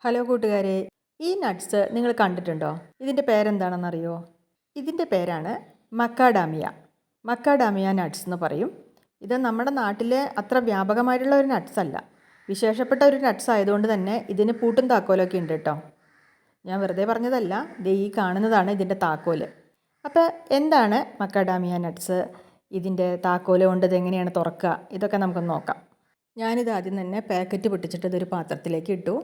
Hello കൂട്ടുകാരെ, ഈ nuts നിങ്ങൾ കണ്ടിട്ടുണ്ടോ? ഇതിൻ്റെ പേരെന്താണെന്നറിയോ? ഇതിൻ്റെ പേരാണ് മക്കാഡാമിയ. മക്കാഡാമിയ നട്ട്സ് എന്ന് പറയും. ഇത് നമ്മുടെ നാട്ടിൽ അത്ര വ്യാപകമായിട്ടുള്ള ഒരു നട്ട്സ് അല്ല. വിശേഷപ്പെട്ട ഒരു നട്ട്സ് ആയതുകൊണ്ട് തന്നെ ഇതിന് പൂട്ടും താക്കോലൊക്കെ ഉണ്ട് കേട്ടോ. ഞാൻ വെറുതെ പറഞ്ഞതല്ല, ദേ ഈ കാണുന്നതാണ് ഇതിൻ്റെ താക്കോല്. അപ്പോൾ എന്താണ് മക്കാഡാമിയ നട്ട്സ്? ഇതിൻ്റെ താക്കോല് കൊണ്ട് ഇതെങ്ങനെയാണ് തുറക്കുക? ഇതൊക്കെ നമുക്കൊന്ന് നോക്കാം. ഞാനിത് ആദ്യം തന്നെ പാക്കറ്റ് പൊട്ടിച്ചിട്ട് ഇതൊരു പാത്രത്തിലേക്ക് ഇട്ടു.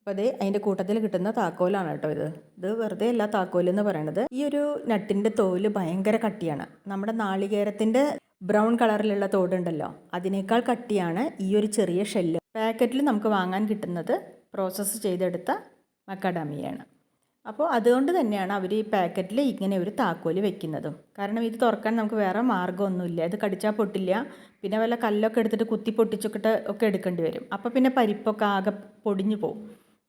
അപ്പോൾ അതേ അതിൻ്റെ കൂട്ടത്തിൽ കിട്ടുന്ന താക്കോലാണ് കേട്ടോ ഇത് വെറുതെ അല്ല താക്കോൽ എന്ന് പറയണത്. ഈ ഒരു നട്ടിൻ്റെ തോല് ഭയങ്കര കട്ടിയാണ്. നമ്മുടെ നാളികേരത്തിൻ്റെ ബ്രൗൺ കളറിലുള്ള തോടുണ്ടല്ലോ, അതിനേക്കാൾ കട്ടിയാണ് ഈ ഒരു ചെറിയ ഷെല്ല്. പാക്കറ്റിൽ നമുക്ക് വാങ്ങാൻ കിട്ടുന്നത് പ്രോസസ്സ് ചെയ്തെടുത്ത മക്കാഡാമിയയാണ്. അപ്പോൾ അതുകൊണ്ട് തന്നെയാണ് അവർ ഈ പാക്കറ്റിൽ ഇങ്ങനെ ഒരു താക്കോല് വെക്കുന്നതും. കാരണം ഇത് തുറക്കാൻ നമുക്ക് വേറെ മാർഗ്ഗമൊന്നുമില്ല. ഇത് കടിച്ചാൽ പൊട്ടില്ല. പിന്നെ വല്ല കല്ലൊക്കെ എടുത്തിട്ട് കുത്തി പൊട്ടിച്ചൊക്കെ ഒക്കെ എടുക്കേണ്ടി വരും. അപ്പോൾ പിന്നെ പരിപ്പൊക്കെ ആകെ പൊടിഞ്ഞു പോകും.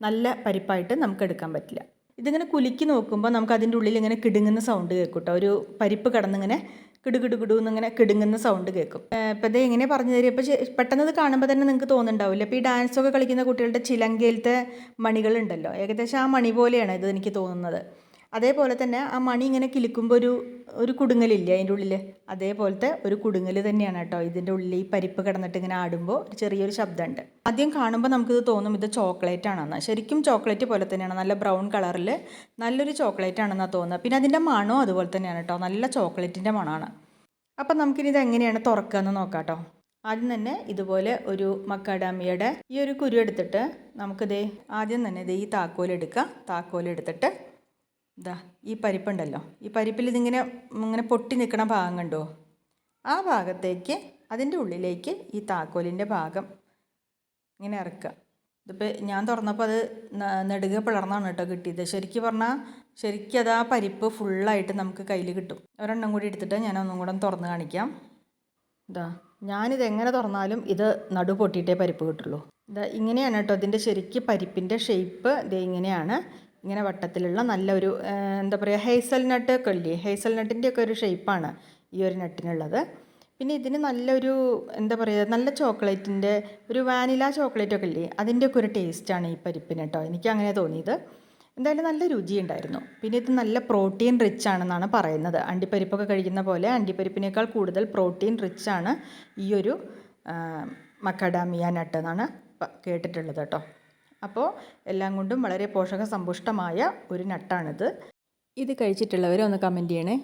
നല്ല പരിപ്പായിട്ട് നമുക്ക് എടുക്കാൻ പറ്റില്ല. ഇതിങ്ങനെ കുലുക്കി നോക്കുമ്പോൾ നമുക്ക് അതിൻ്റെ ഉള്ളിൽ ഇങ്ങനെ കിടുങ്ങുന്ന സൗണ്ട് കേൾക്കും കേട്ടോ. ഒരു പരിപ്പ് കിടന്നിങ്ങനെ കിടുകിടുകിടുന്നിങ്ങനെ കിടുങ്ങുന്ന സൗണ്ട് കേൾക്കും. ഇപ്പോൾ ഇത് എങ്ങനെ പറഞ്ഞു തരും? ഇപ്പോൾ പെട്ടെന്ന് ഇത് കാണുമ്പോൾ തന്നെ നിങ്ങൾക്ക് തോന്നുന്നുണ്ടാവില്ല. ഇപ്പോൾ ഈ ഡാൻസൊക്കെ കളിക്കുന്ന കുട്ടികളുടെ ചിലങ്കയിലത്തെ മണികളുണ്ടല്ലോ, ഏകദേശം ആ മണി പോലെയാണ് ഇത് എനിക്ക് തോന്നുന്നത്. അതേപോലെ തന്നെ ആ മണി ഇങ്ങനെ കിലുക്കുമ്പോൾ ഒരു കുടുങ്ങലില്ലേ അതിൻ്റെ ഉള്ളിൽ, അതേപോലത്തെ ഒരു കുടുങ്ങൽ തന്നെയാണ് കേട്ടോ ഇതിൻ്റെ ഉള്ളിൽ. ഈ പരിപ്പ് കിടന്നിട്ട് ഇങ്ങനെ ആടുമ്പോൾ ചെറിയൊരു ശബ്ദമുണ്ട്. ആദ്യം കാണുമ്പോൾ നമുക്കിത് തോന്നും ഇത് ചോക്ലേറ്റ് ആണെന്ന്. ശരിക്കും ചോക്ലേറ്റ് പോലെ തന്നെയാണ്, നല്ല ബ്രൗൺ കളറിൽ നല്ലൊരു ചോക്ലേറ്റ് ആണെന്നാണ് തോന്നുന്നത്. പിന്നെ അതിൻ്റെ മണവും അതുപോലെ തന്നെയാണ് കേട്ടോ, നല്ല ചോക്ലേറ്റിൻ്റെ മണമാണ്. അപ്പം നമുക്കിനി ഇത് എങ്ങനെയാണ് തുറക്കുക എന്ന് നോക്കാം കേട്ടോ. ആദ്യം തന്നെ ഇതുപോലെ ഒരു മക്കാഡാമിയയുടെ ഈ ഒരു കുരു എടുത്തിട്ട് നമുക്കിതേ ആദ്യം തന്നെ ഈ താക്കോലെടുക്കുക. താക്കോലെടുത്തിട്ട് ഇതാ ഈ പരിപ്പുണ്ടല്ലോ, ഈ പരിപ്പിൽ ഇങ്ങനെ പൊട്ടി നിൽക്കണ ഭാഗം കണ്ടോ, ആ ഭാഗത്തേക്ക് അതിൻ്റെ ഉള്ളിലേക്ക് ഈ താക്കോലിൻ്റെ ഭാഗം ഇങ്ങനെ ഇറക്കുക. ഇതിപ്പോൾ ഞാൻ തുറന്നപ്പോൾ അത് നെടുകെ പിളർന്നാണ് കേട്ടോ കിട്ടിയത്. ശരിക്കും അത് ആ പരിപ്പ് ഫുള്ളായിട്ട് നമുക്ക് കയ്യിൽ കിട്ടും. ഒരെണ്ണം കൂടി എടുത്തിട്ട് ഞാൻ ഒന്നും കൂടെ തുറന്ന് കാണിക്കാം. ഇതാ ഞാനിത് എങ്ങനെ തുറന്നാലും ഇത് നടു പൊട്ടിയിട്ടേ പരിപ്പ് കിട്ടുള്ളൂ. ഇതാ ഇങ്ങനെയാണ് കേട്ടോ ഇതിൻ്റെ ശരിക്കും പരിപ്പിൻ്റെ ഷേപ്പ്. ഇത് ഇങ്ങനെയാണ്, ഇങ്ങനെ വട്ടത്തിലുള്ള നല്ലൊരു എന്താ പറയുക, ഹേസൽ നട്ട് ഒക്കെ ഇല്ലേ, ഹേസൽ നട്ടിൻ്റെ ഒക്കെ ഒരു ഷേപ്പാണ് ഈ ഒരു നട്ടിനുള്ളത്. പിന്നെ ഇതിന് നല്ലൊരു എന്താ പറയുക, നല്ല ചോക്ലേറ്റിൻ്റെ ഒരു വാനില ചോക്ലേറ്റ് ഒക്കെ ഇല്ലേ, അതിൻ്റെയൊക്കെ ഒരു ടേസ്റ്റാണ് ഈ പരിപ്പിന് കേട്ടോ. എനിക്ക് അങ്ങനെ തോന്നിയത്. എന്തായാലും നല്ല രുചിയുണ്ടായിരുന്നു. പിന്നെ ഇത് നല്ല പ്രോട്ടീൻ റിച്ച് ആണെന്നാണ് പറയുന്നത്. അണ്ടിപ്പരിപ്പൊക്കെ കഴിക്കുന്ന പോലെ അണ്ടിപ്പരിപ്പിനേക്കാൾ കൂടുതൽ പ്രോട്ടീൻ റിച്ച് ആണ് ഈ ഒരു മക്കാഡാമിയ നട്ട് എന്നാണ് കേട്ടിട്ടുള്ളത് കേട്ടോ. അപ്പോൾ എല്ലാം കൊണ്ടും വളരെ പോഷക സമ്പുഷ്ടമായ ഒരു നട്ടാണിത്. ഇത് കഴിച്ചിട്ടുള്ളവരെ ഒന്ന് കമൻറ്റ് ചെയ്യണേ.